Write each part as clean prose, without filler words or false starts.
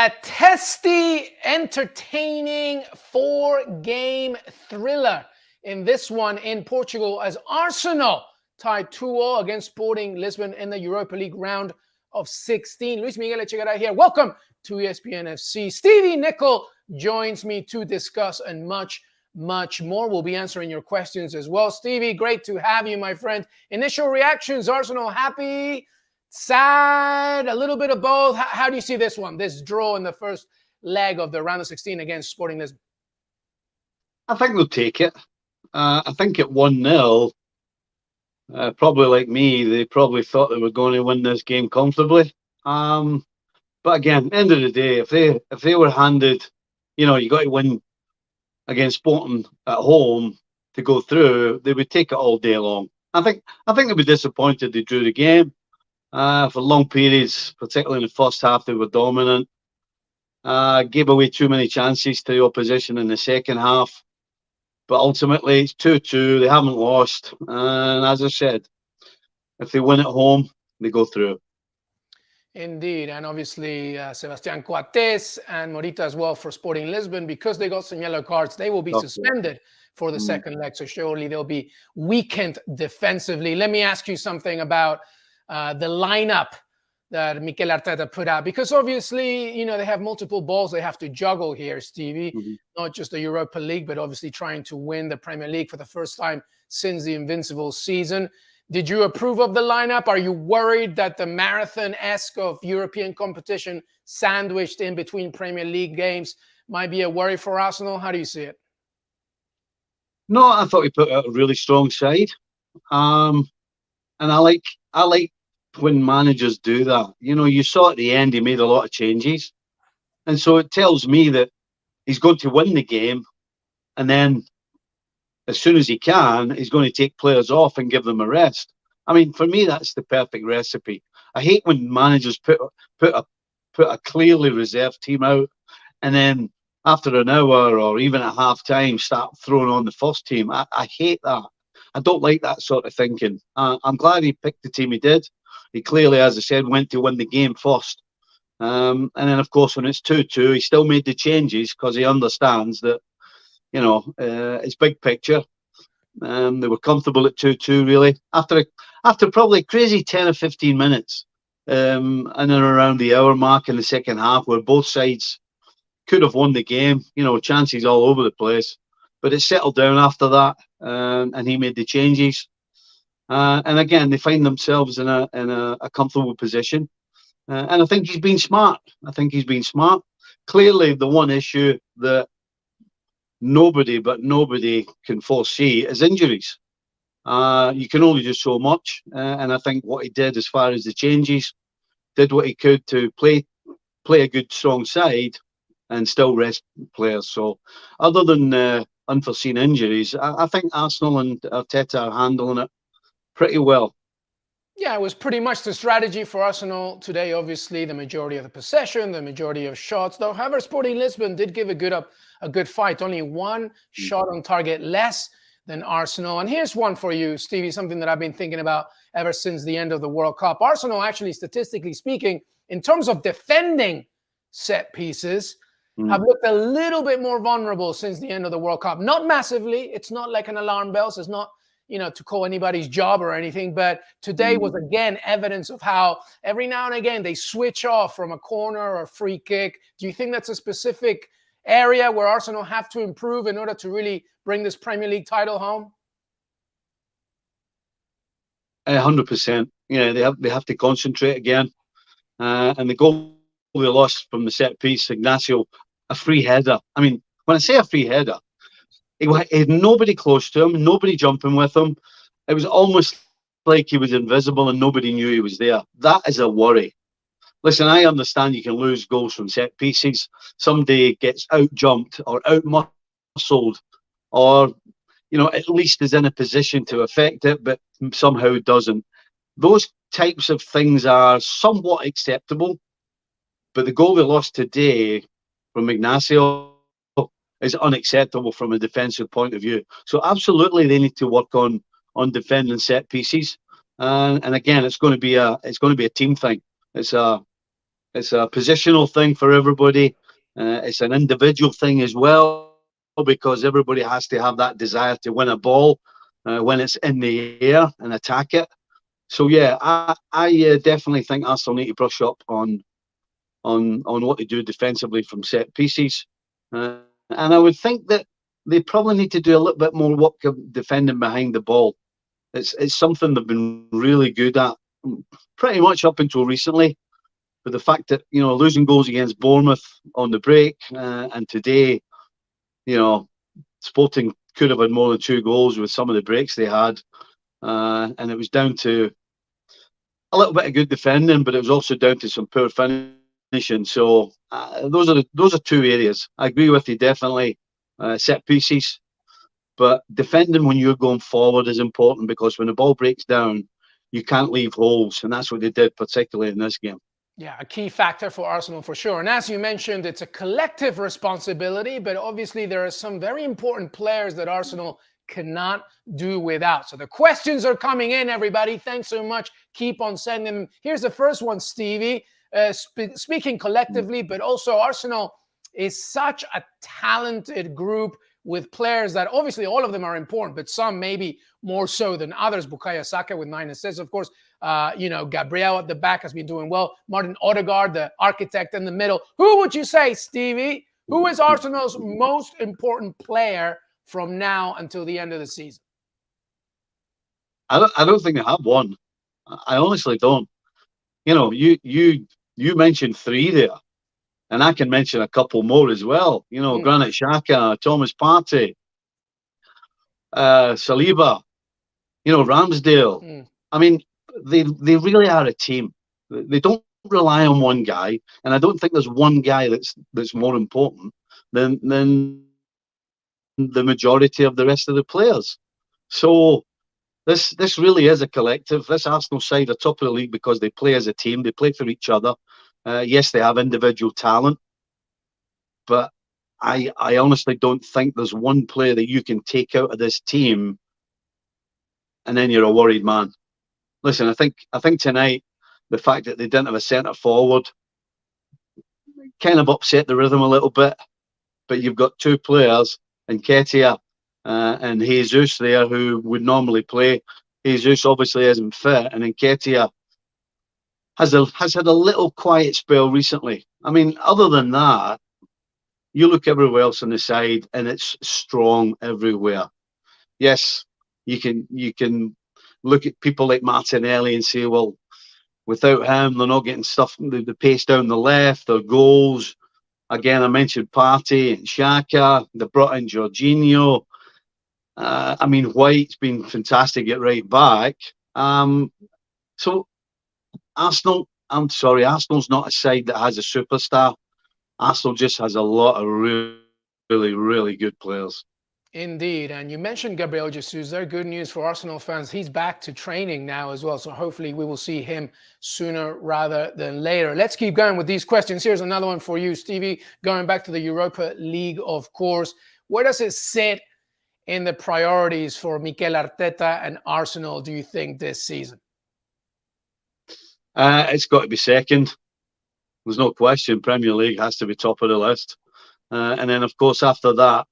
A testy, entertaining four-game thriller in this one in Portugal as Arsenal tied 2-2 against Sporting Lisbon in the Europa League round of 16. Luis Miguel Echegaray here. Welcome to ESPNFC. Stevie Nicol joins me to discuss and much more. We'll be answering your questions as well. Stevie, great to have you, my friend. Initial reactions, Arsenal happy, sad, a little bit of both. How do you see this one, this draw in the first leg of the round of 16 against Sporting Lisbon? I think they'll take it. I think at 1-0, probably like me, they probably thought they were going to win this game comfortably. But again, at the end of the day, if they were handed, you got to win against Sporting at home to go through, they would take it all day long. I think they'd be disappointed they drew the game. For long periods, particularly in the first half, they were dominant. Gave away too many chances to the opposition in the second half. But ultimately, it's 2-2. They haven't lost. And as I said, if they win at home, they go through. Indeed. And obviously, Sebastián Coates and Morita as well for Sporting Lisbon, because they got some yellow cards, they will be suspended for the second leg. So surely they'll be weakened defensively. Let me ask you something about the lineup that Mikel Arteta put out, because obviously, they have multiple balls they have to juggle here, Stevie. Not just the Europa League, but obviously trying to win the Premier League for the first time since the Invincible season. Did you approve of the lineup? Are you worried that the marathon-esque of European competition sandwiched in between Premier League games might be a worry for Arsenal? How do you see it? No, I thought he put out a really strong side. And I like when managers do that. You saw at the end he made a lot of changes. And so it tells me that he's going to win the game, and then as soon as he can, he's going to take players off and give them a rest. I mean, for me, that's the perfect recipe. I hate when managers put a clearly reserved team out, and then after an hour or even at half time start throwing on the first team. I hate that. I don't like that sort of thinking. I'm glad he picked the team he did. He clearly, as I said, went to win the game first. And then, of course, when it's 2-2, he still made the changes because he understands that, it's big picture. They were comfortable at 2-2, really. After probably a crazy 10 or 15 minutes, and then around the hour mark in the second half, where both sides could have won the game, chances all over the place. But it settled down after that, and he made the changes. And again, they find themselves in a comfortable position. And I think he's been smart. Clearly, the one issue that nobody can foresee is injuries. You can only do so much. And I think what he did as far as the changes, did what he could to play a good, strong side and still rest players. So other than unforeseen injuries, I think Arsenal and Arteta are handling it pretty well. Yeah, it was pretty much the strategy for Arsenal today. Obviously, the majority of the possession, the majority of shots. Though, however, Sporting Lisbon did give a good fight. Only one shot on target less than Arsenal. And here's one for you, Stevie, something that I've been thinking about ever since the end of the World Cup. Arsenal, actually, statistically speaking, in terms of defending set pieces, have looked a little bit more vulnerable since the end of the World Cup. Not massively. It's not like an alarm bell. So it's not, to call anybody's job or anything. But today was, again, evidence of how every now and again they switch off from a corner or a free kick. Do you think that's a specific area where Arsenal have to improve in order to really bring this Premier League title home? 100%. They have to concentrate again. And the goal they lost from the set piece, Ignacio, a free header. I mean, when I say a free header, he had nobody close to him, nobody jumping with him. It was almost like he was invisible and nobody knew he was there. That is a worry. Listen, I understand you can lose goals from set pieces. Somebody gets out-jumped or out-muscled, or, at least is in a position to affect it, but somehow doesn't. Those types of things are somewhat acceptable. But the goal they lost today from Ignacio is unacceptable from a defensive point of view. So absolutely, they need to work on defending set pieces. And again, it's going to be a team thing. It's It's a positional thing for everybody. It's an individual thing as well, because everybody has to have that desire to win a ball when it's in the air and attack it. So yeah, I definitely think Arsenal need to brush up on what they do defensively from set pieces, and I would think that they probably need to do a little bit more work of defending behind the ball. It's something they've been really good at, pretty much up until recently. But the fact that, losing goals against Bournemouth on the break, and today, Sporting could have had more than 2 goals with some of the breaks they had, and it was down to a little bit of good defending, but it was also down to some poor finishing. So those are 2 areas. I agree with you, definitely. Set pieces, but defending when you're going forward is important, because when the ball breaks down, you can't leave holes, and that's what they did, particularly in this game. Yeah, a key factor for Arsenal for sure. And as you mentioned, it's a collective responsibility, but obviously there are some very important players that Arsenal cannot do without. So the questions are coming in, everybody. Thanks so much. Keep on sending them. Here's the first one, Stevie. Speaking collectively, but also Arsenal is such a talented group with players that obviously all of them are important, but some maybe more so than others. Bukayo Saka with 9 assists, of course. Gabriel at the back has been doing well. Martin Odegaard, the architect in the middle. Who would you say, Stevie? Who is Arsenal's most important player from now until the end of the season? I don't think they have one. I honestly don't. You mentioned 3 there, and I can mention a couple more as well. Granit Xhaka, Thomas Partey, Saliba, Ramsdale. I mean, they really are a team. They don't rely on one guy, and I don't think there's one guy that's more important than the majority of the rest of the players. So this really is a collective. This Arsenal side are top of the league because they play as a team. They play for each other. Yes, they have individual talent, but I honestly don't think there's one player that you can take out of this team and then you're a worried man. Listen, I think tonight the fact that they didn't have a centre forward kind of upset the rhythm a little bit. But you've got 2 players, Nketiah and Jesus there, who would normally play. Jesus obviously isn't fit, and Nketiah has had a little quiet spell recently. I mean, other than that, you look everywhere else on the side, and it's strong everywhere. Yes, you can look at people like Martinelli and say, well, without him, they're not getting stuff, the pace down the left, their goals. Again, I mentioned Partey and Xhaka. They brought in Jorginho. I mean, White's been fantastic at right back. So Arsenal's not a side that has a superstar. Arsenal just has a lot of really, really, really good players. Indeed. And you mentioned Gabriel Jesus. There, good news for Arsenal fans. He's back to training now as well. So hopefully we will see him sooner rather than later. Let's keep going with these questions. Here's another one for you, Stevie. Going back to the Europa League, of course. Where does it sit in the priorities for Mikel Arteta and Arsenal, do you think, this season? It's got to be second. There's no question. Premier League has to be top of the list. And then, of course, after that,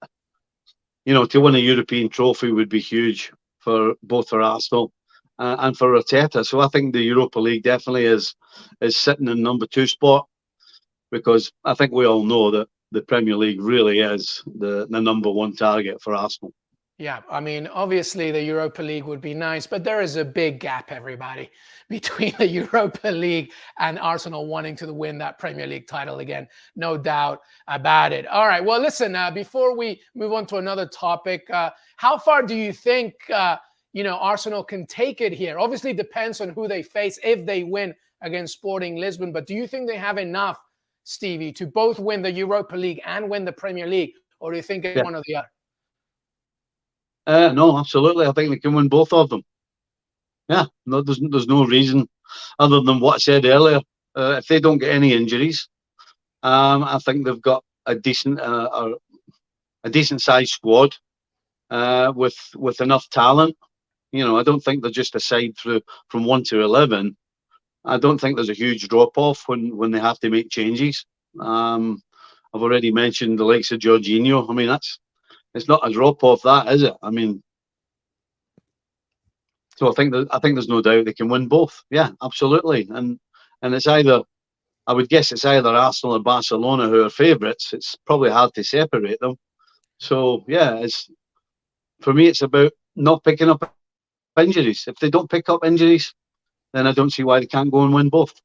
to win a European trophy would be huge for Arsenal and for Arteta. So I think the Europa League definitely is sitting in number 2 spot, because I think we all know that the Premier League really is the number 1 target for Arsenal. Yeah, I mean, obviously the Europa League would be nice, but there is a big gap, everybody, between the Europa League and Arsenal wanting to win that Premier League title again. No doubt about it. All right, well, listen, before we move on to another topic, how far do you think, Arsenal can take it here? Obviously, it depends on who they face if they win against Sporting Lisbon, but do you think they have enough, Stevie, to both win the Europa League and win the Premier League, or do you think it's one or the other? No, absolutely. I think they can win both of them. Yeah, no, there's no reason other than what I said earlier. If they don't get any injuries, I think they've got a decent sized squad with enough talent. I don't think they're just a side from 1 to 11. I don't think there's a huge drop-off when they have to make changes. I've already mentioned the likes of Jorginho. I mean, it's not a drop-off, that, is it? I mean, so I think there's no doubt they can win both. Yeah, absolutely. And it's either, I would guess it's either Arsenal or Barcelona who are favourites. It's probably hard to separate them. So yeah, for me, it's about not picking up injuries. If they don't pick up injuries, then I don't see why they can't go and win both.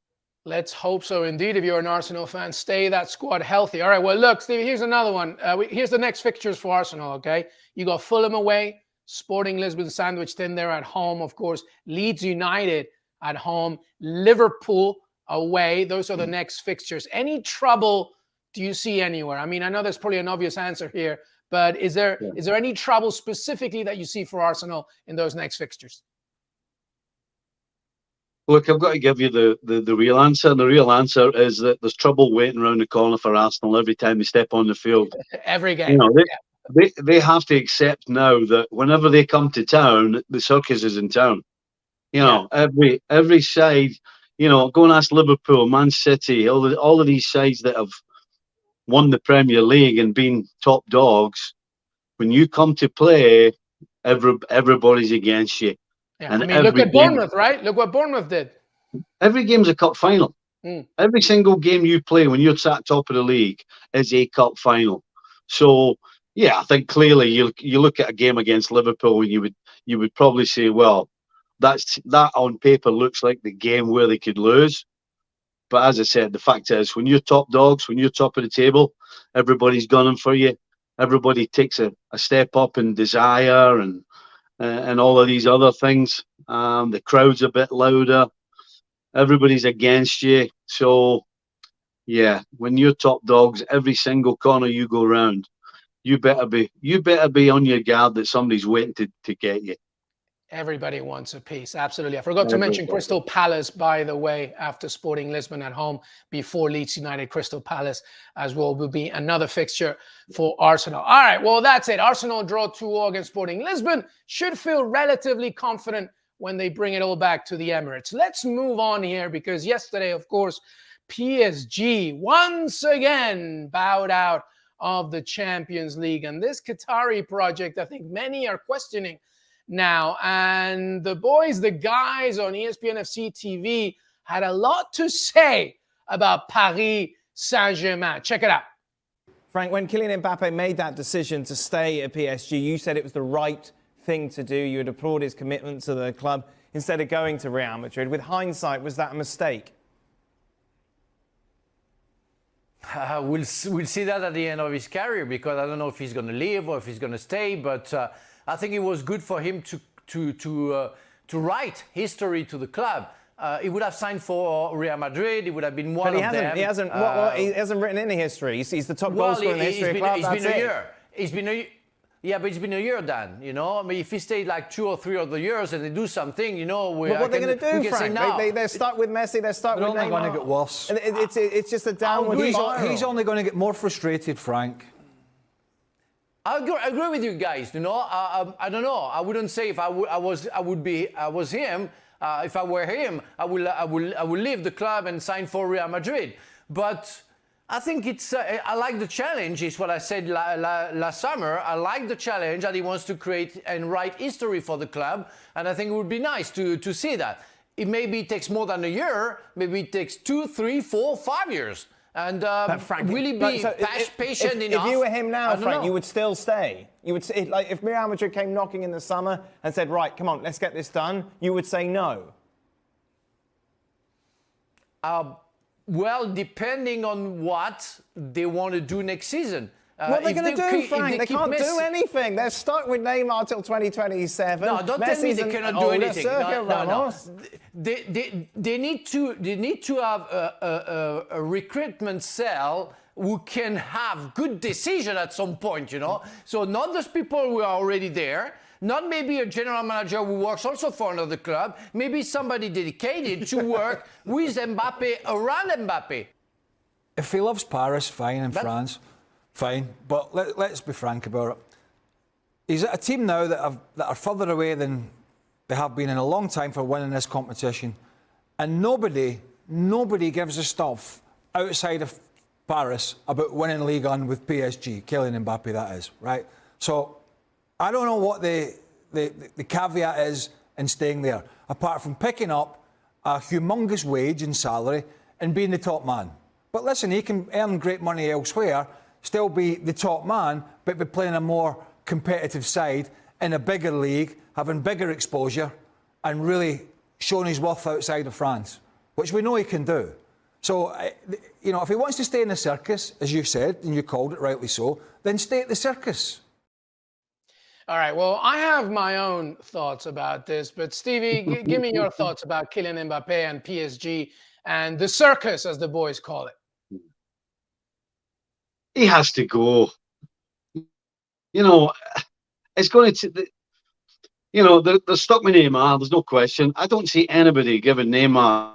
Let's hope so indeed. If you're an Arsenal fan, stay that squad healthy. All right, well, look, Stevie, here's another one. Here's the next fixtures for Arsenal, okay? You got Fulham away, Sporting Lisbon sandwiched in there at home, of course, Leeds United at home, Liverpool away. Those are the next fixtures. Any trouble do you see anywhere? I mean, I know there's probably an obvious answer here, but is there any trouble specifically that you see for Arsenal in those next fixtures? Look, I've got to give you the real answer. And the real answer is that there's trouble waiting around the corner for Arsenal every time they step on the field. Every game. You know, they have to accept now that whenever they come to town, the circus is in town. You know, every side, you know, go and ask Liverpool, Man City, all of these sides that have won the Premier League and been top dogs. When you come to play, everybody's against you. Yeah, and I mean, look at Bournemouth, right? Look what Bournemouth did. Every game's a cup final. Every single game you play when you're sat top of the league is a cup final. So, yeah, I think clearly you look at a game against Liverpool and you would probably say, well, that on paper looks like the game where they could lose. But as I said, the fact is, when you're top dogs, when you're top of the table, everybody's gunning for you. Everybody takes a step up in desire and all of these other things. The crowd's a bit louder. Everybody's against you. So, yeah, when you're top dogs, every single corner you go round, you better be on your guard that somebody's waiting to get you. Everybody wants a piece. Absolutely. I forgot to mention Crystal Palace, by the way, after Sporting Lisbon at home, before Leeds United. Crystal Palace as well will be another fixture for Arsenal. All right, well, that's it. Arsenal draw 2-2 against Sporting Lisbon. Should feel relatively confident when they bring it all back to the Emirates. Let's move on here, because yesterday, of course, PSG once again bowed out of the Champions League. And this Qatari project, I think many are questioning now. And the guys on ESPNFC TV had a lot to say about Paris Saint-Germain. Check it out. Frank, when Kylian Mbappe made that decision to stay at PSG, you said it was the right thing to do. You would applaud his commitment to the club instead of going to Real Madrid. With hindsight, was that a mistake? We'll see that at the end of his career, because I don't know if he's going to leave or if he's going to stay, but I think it was good for him to write history to the club. He would have signed for Real Madrid. He would have been one of them. He hasn't written any history. He's the top goal scorer in the history of the club. It's been a year. Yeah, but it's been a year, Dan. You know, I mean, if he stayed like 2 or 3 other years and they do something, you know, what are they going to do, Frank? They're stuck with Messi. They're stuck with Neymar. They're only going to get worse. And it's just a downward spiral. He's only going to get more frustrated, Frank. I agree with you guys. You know, I don't know. I wouldn't say if I was him. If I were him, I will leave the club and sign for Real Madrid. But I think I like the challenge. Is what I said last summer. I like the challenge that he wants to create and write history for the club. And I think it would be nice to see that. It maybe takes more than a year. Maybe it takes 2, 3, 4, 5 years. And Frank, will he be patient enough? If you were him now, Frank, you would still stay. You would say, like, if Real Madrid came knocking in the summer and said, "Right, come on, let's get this done," you would say no. Well, depending on what they want to do next season. What are they going to do, Frank? They can't do anything. They're stuck with Neymar till 2027. No, don't tell me they cannot do anything. No. They need to have a recruitment cell who can have good decision at some point, you know. So not those people who are already there. Not maybe a general manager who works also for another club. Maybe somebody dedicated to work with Mbappe, around Mbappe. If he loves Paris, fine, and France, fine. But let's be frank about it. He's at a team now that are further away than they have been in a long time for winning this competition. And nobody gives a stuff outside of Paris about winning Ligue 1 with PSG, Kylian Mbappe, that is, right? So I don't know what the caveat is in staying there, apart from picking up a humongous wage and salary and being the top man. But listen, he can earn great money elsewhere, still be the top man, but be playing a more competitive side in a bigger league, having bigger exposure, and really showing his worth outside of France, which we know he can do. So, you know, if he wants to stay in the circus, as you said, and you called it rightly so, then stay at the circus. All right, well, I have my own thoughts about this, but Stevie, give me your thoughts about Kylian Mbappe and PSG and the circus, as the boys call it. He has to go. You know, it's going to, you know, they're stuck with Neymar, there's no question. I don't see anybody giving Neymar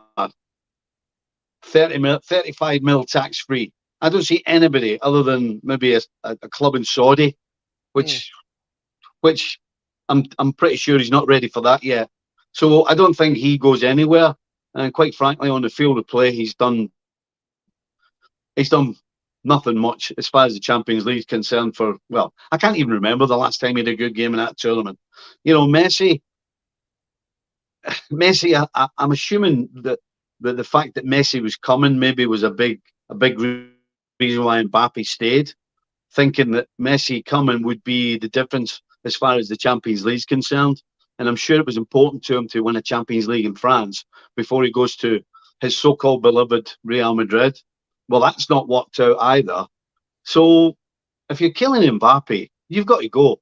35 mil tax-free. I don't see anybody other than maybe a club in Saudi, which I'm pretty sure he's not ready for that yet. So I don't think he goes anywhere. And quite frankly, on the field of play, he's done nothing much as far as the Champions League is concerned for, well, I can't even remember the last time he had a good game in that tournament. You know, Messi, I'm assuming that the fact that Messi was coming maybe was a big reason why Mbappe stayed, thinking that Messi coming would be the difference as far as the Champions League is concerned. And I'm sure it was important to him to win a Champions League in France before he goes to his so-called beloved Real Madrid. Well, that's not worked out either. So if you're killing Mbappe, you've got to go.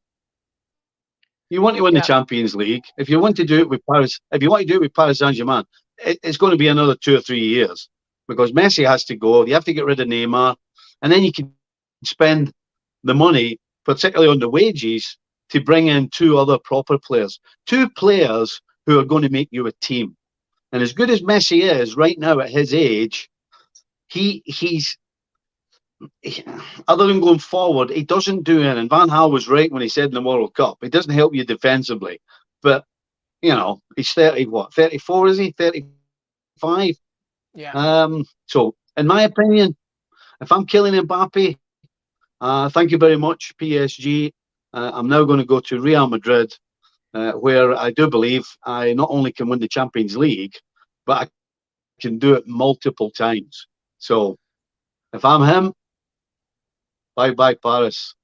You want to win the Champions League. If you want to do it with Paris, if you want to do it with Paris Saint-Germain, it's going to be another 2 or 3 years because Messi has to go. You have to get rid of Neymar, and then you can spend the money, particularly on the wages, to bring in 2 other proper players, 2 players who are going to make you a team. And as good as Messi is right now at his age, he's other than going forward, he doesn't do anything. And Van Gaal was right when he said in the World Cup, it doesn't help you defensively. But, you know, he's 34, is he? 35? Yeah. So, in my opinion, if I'm killing Mbappe, thank you very much, PSG. I'm now going to go to Real Madrid, where I do believe I not only can win the Champions League, but I can do it multiple times. So, if I'm him, bye-bye, Paris.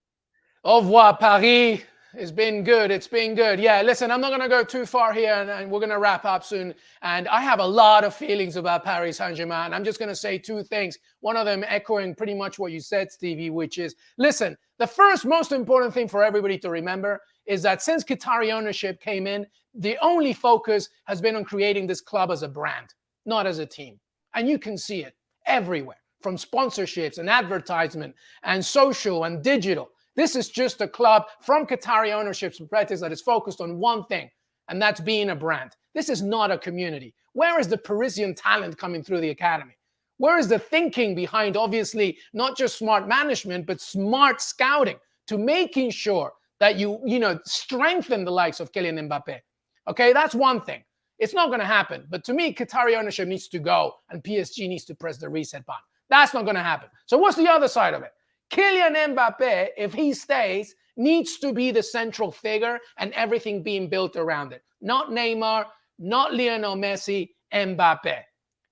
Au revoir, Paris. It's been good. It's been good. Yeah, listen, I'm not going to go too far here, and we're going to wrap up soon. And I have a lot of feelings about Paris Saint-Germain. I'm just going to say 2 things. One of them echoing pretty much what you said, Stevie, which is, listen, the first most important thing for everybody to remember is that since Qatari ownership came in, the only focus has been on creating this club as a brand, not as a team. And you can see it everywhere, from sponsorships and advertisement and social and digital. This is just a club from Qatari ownership's perspective that is focused on one thing, and that's being a brand. This is not a community. Where is the Parisian talent coming through the academy? Where is the thinking behind, obviously, not just smart management, but smart scouting to making sure that you strengthen the likes of Kylian Mbappe? Okay, that's one thing. It's not going to happen. But to me, Qatari ownership needs to go and PSG needs to press the reset button. That's not going to happen. So what's the other side of it? Kylian Mbappe, if he stays, needs to be the central figure and everything being built around it. Not Neymar, not Lionel Messi, Mbappe.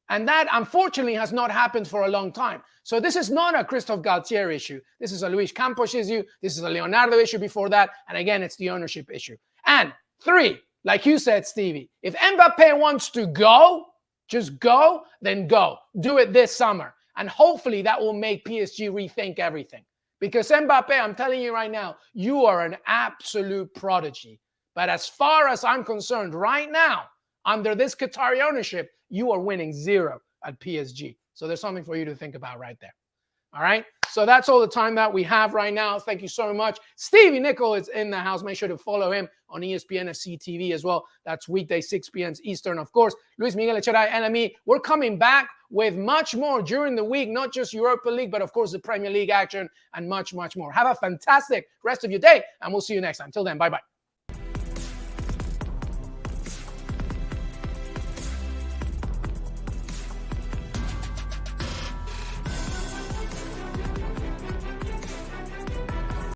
And that, unfortunately, has not happened for a long time. So this is not a Christophe Galtier issue. This is a Luis Campos issue. This is a Leonardo issue before that. And again, it's the ownership issue. And 3, like you said, Stevie, if Mbappe wants to go, just go, then go. Do it this summer. And hopefully that will make PSG rethink everything. Because Mbappe, I'm telling you right now, you are an absolute prodigy. But as far as I'm concerned right now, under this Qatari ownership, you are winning 0 at PSG. So there's something for you to think about right there. All right? So that's all the time that we have right now. Thank you so much. Stevie Nicol is in the house. Make sure to follow him on ESPNFC TV as well. That's weekday, 6 p.m. Eastern, of course. Luis Miguel, Echegaray, and me. We're coming back with much more during the week, not just Europa League, but of course the Premier League action and much, much more. Have a fantastic rest of your day, and we'll see you next time. Till then, bye-bye.